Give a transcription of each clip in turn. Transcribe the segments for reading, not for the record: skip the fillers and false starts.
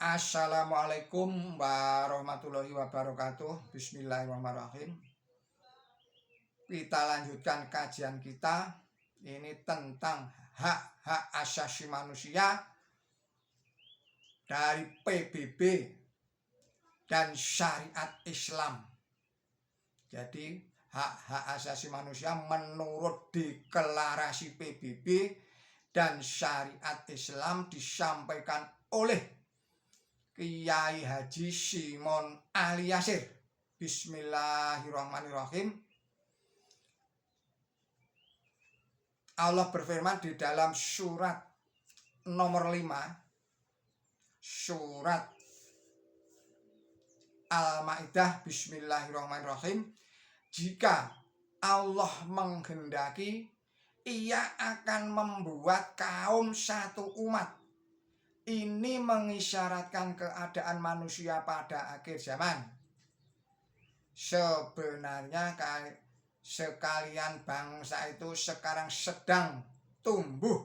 Assalamualaikum warahmatullahi wabarakatuh. Bismillahirrahmanirrahim. Kita lanjutkan kajian kita. Ini tentang hak-hak asasi manusia dari PBB dan syariat Islam. Jadi hak-hak asasi manusia menurut deklarasi PBB dan syariat Islam disampaikan oleh Kiai Haji Simon Ali Yasir. Bismillahirrahmanirrahim. Allah berfirman di dalam surat nomor 5, surat Al-Maidah. Bismillahirrahmanirrahim. Jika Allah menghendaki, Ia akan membuat kaum satu umat. Ini mengisyaratkan keadaan manusia pada akhir zaman. Sebenarnya sekalian bangsa itu sekarang sedang tumbuh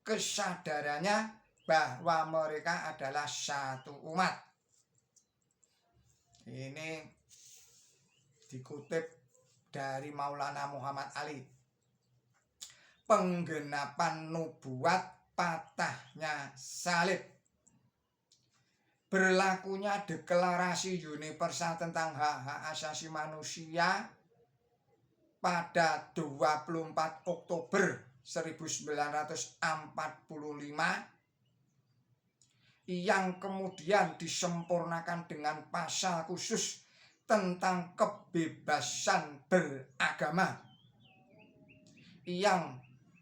kesadarannya bahwa mereka adalah satu umat. Ini dikutip dari Maulana Muhammad Ali. Penggenapan nubuat, patahnya salib, berlakunya deklarasi universal tentang hak-hak asasi manusia pada 24 Oktober 1945 yang kemudian disempurnakan dengan pasal khusus tentang kebebasan beragama yang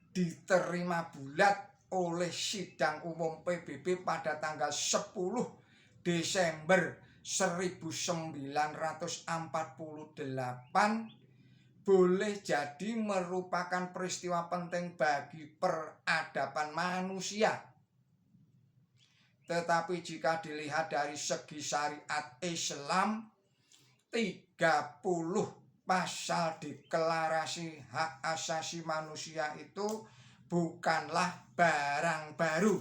diterima bulat oleh sidang umum PBB pada tanggal 10 Desember 1948 boleh jadi merupakan peristiwa penting bagi peradaban manusia. Tetapi jika dilihat dari segi syariat Islam, 30 pasal deklarasi hak asasi manusia itu bukanlah barang baru.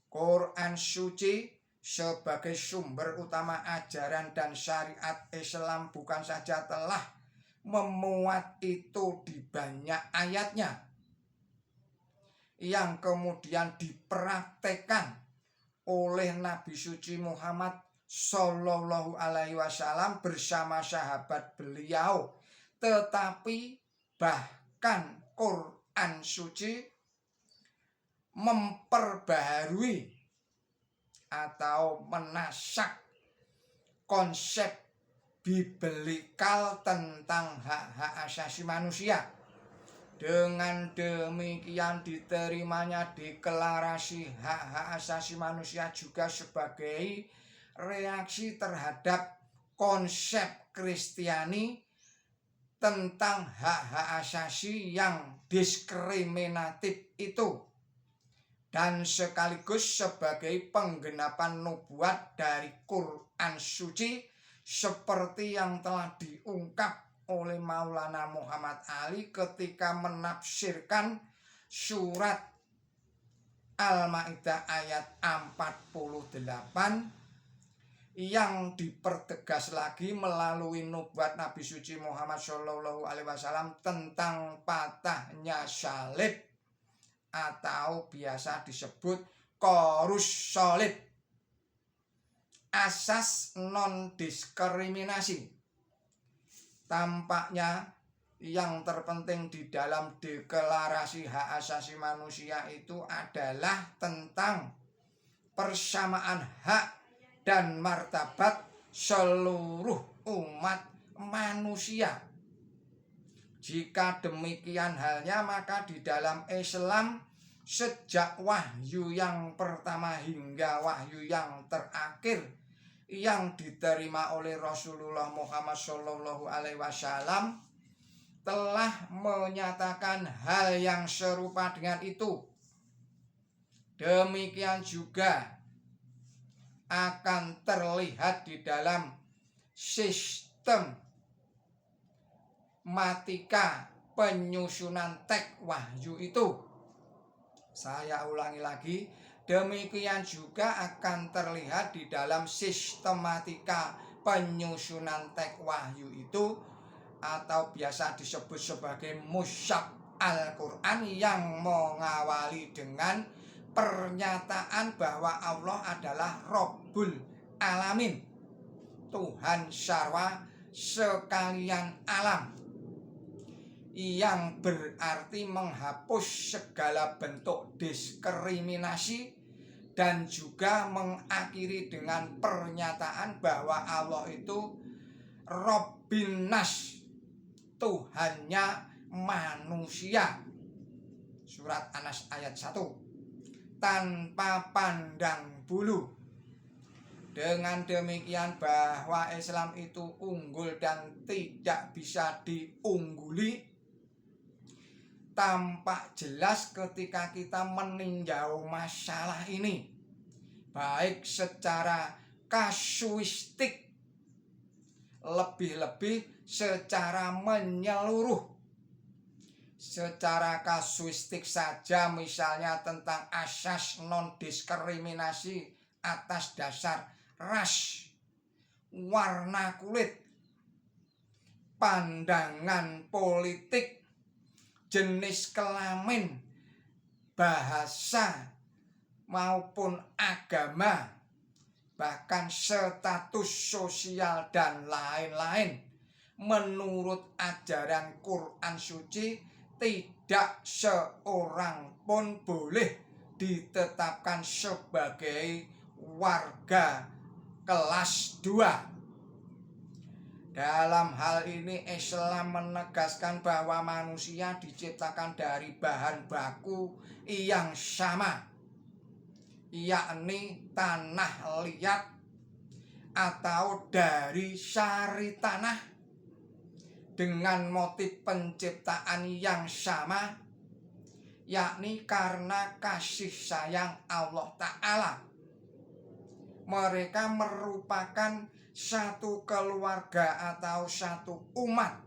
Quran suci sebagai sumber utama ajaran dan syariat Islam bukan saja telah memuat itu di banyak ayatnya yang kemudian dipraktekkan oleh Nabi suci Muhammad Sallallahu Alaihi Wasallam bersama sahabat beliau, tetapi bahkan Quran suci memperbaharui atau menasak konsep biblikal tentang hak-hak asasi manusia. Dengan demikian diterimanya deklarasi hak-hak asasi manusia juga sebagai reaksi terhadap konsep Kristiani tentang hak-hak asasi yang diskriminatif itu, dan sekaligus sebagai penggenapan nubuat dari Quran suci seperti yang telah diungkap oleh Maulana Muhammad Ali ketika menafsirkan surat Al-Maidah ayat 48 yang dipertegas lagi melalui nubuat Nabi suci Muhammad Shallallahu Alaihi Wasallam tentang patahnya salib atau biasa disebut Qorus Sholib, asas non diskriminasi. Tampaknya yang terpenting di dalam deklarasi hak asasi manusia itu adalah tentang persamaan hak dan martabat seluruh umat manusia. Jika demikian halnya, maka di dalam Islam sejak wahyu yang pertama hingga wahyu yang terakhir yang diterima oleh Rasulullah Muhammad Shallallahu Alaihi Wasallam telah menyatakan hal yang serupa dengan itu. Demikian juga akan terlihat di dalam sistem matika penyusunan teks wahyu itu. Saya ulangi lagi, Demikian juga akan terlihat di dalam sistematika penyusunan teks wahyu itu, atau biasa disebut sebagai mushaf Al-Quran, yang mengawali dengan pernyataan bahwa Allah adalah Rabbul Alamin, Tuhan sarwa sekalian alam, yang berarti menghapus segala bentuk diskriminasi, dan juga mengakhiri dengan pernyataan bahwa Allah itu Rabbin Nas, Tuhannya manusia. Surat Anas ayat 1. Tanpa pandang bulu. Dengan demikian bahwa Islam itu unggul dan tidak bisa diungguli, tampak jelas ketika kita meninjau masalah ini, baik secara kasuistik, lebih-lebih secara menyeluruh. Secara kasuistik saja, misalnya tentang asas non-diskriminasi atas dasar ras, warna kulit, pandangan politik, jenis kelamin, bahasa maupun agama, bahkan status sosial dan lain-lain. Menurut ajaran Quran suci, tidak seorang pun boleh ditetapkan sebagai warga kelas 2. Dalam hal ini Islam menegaskan bahwa manusia diciptakan dari bahan baku yang sama, yakni tanah liat atau dari sari tanah, dengan motif penciptaan yang sama, yakni karena kasih sayang Allah Ta'ala. Mereka merupakan satu keluarga atau satu umat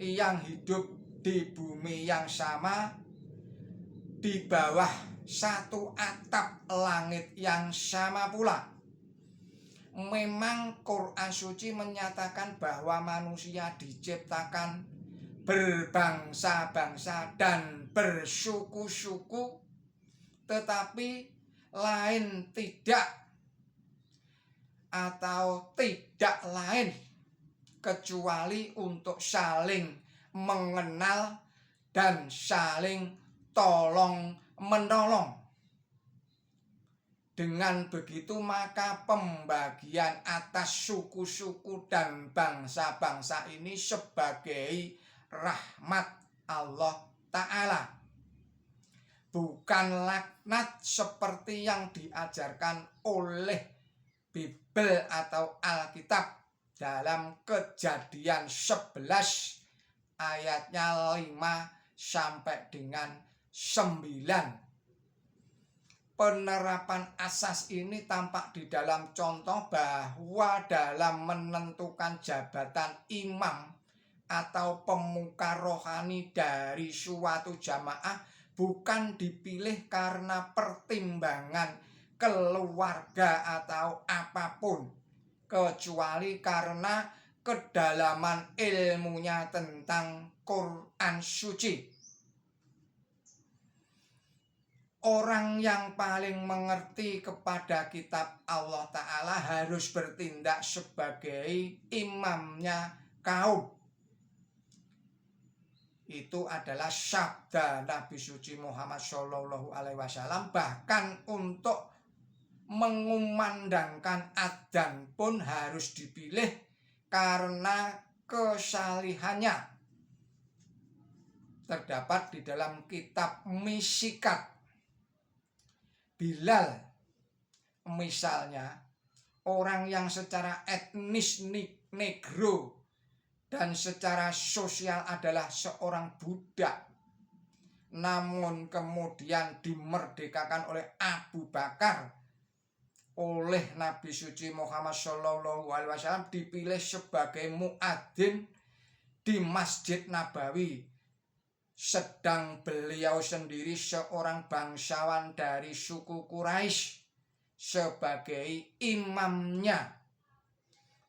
yang hidup di bumi yang sama, di bawah satu atap langit yang sama pula. Memang Quran suci menyatakan bahwa manusia diciptakan berbangsa-bangsa dan bersuku-suku, tetapi lain tidak, atau tidak lain kecuali untuk saling mengenal dan saling tolong-menolong. Dengan begitu maka pembagian atas suku-suku dan bangsa-bangsa ini sebagai rahmat Allah Ta'ala, bukan laknat seperti yang diajarkan oleh Bible atau Alkitab dalam Kejadian 11 ayatnya 5 sampai dengan 9. Penerapan asas ini tampak di dalam contoh bahwa dalam menentukan jabatan imam atau pemuka rohani dari suatu jamaah bukan dipilih karena pertimbangan keluarga atau apapun, kecuali karena kedalaman ilmunya tentang Quran suci. Orang yang paling mengerti kepada kitab Allah Ta'ala harus bertindak sebagai imamnya kaum. Itu adalah sabda Nabi suci Muhammad SAW. Bahkan untuk mengumandangkan adzan pun harus dipilih karena kesalihannya. Terdapat di dalam kitab Misyikat. Bilal misalnya, orang yang secara etnis negro dan secara sosial adalah seorang budak, namun kemudian dimerdekakan oleh Abu Bakar, oleh Nabi suci Muhammad SAW, dipilih sebagai muadzin di Masjid Nabawi sedang beliau sendiri seorang bangsawan dari suku Quraisy sebagai imamnya.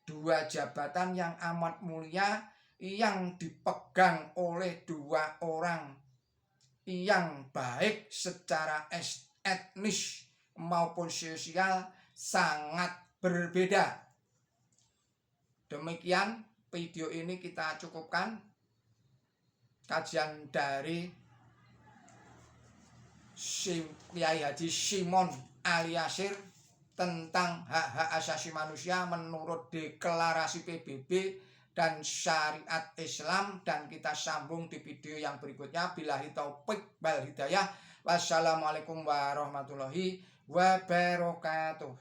Dua jabatan yang amat mulia yang dipegang oleh dua orang yang baik secara etnis maupun sosial sangat berbeda. Demikian video ini kita cukupkan. Kajian dari Kiai Haji Simon Aliasir tentang hak-hak asasi manusia menurut deklarasi PBB dan syariat Islam, dan kita sambung di video yang berikutnya. Billahi taufik wal hidayah. Wassalamualaikum warahmatullahi wabarakatuh.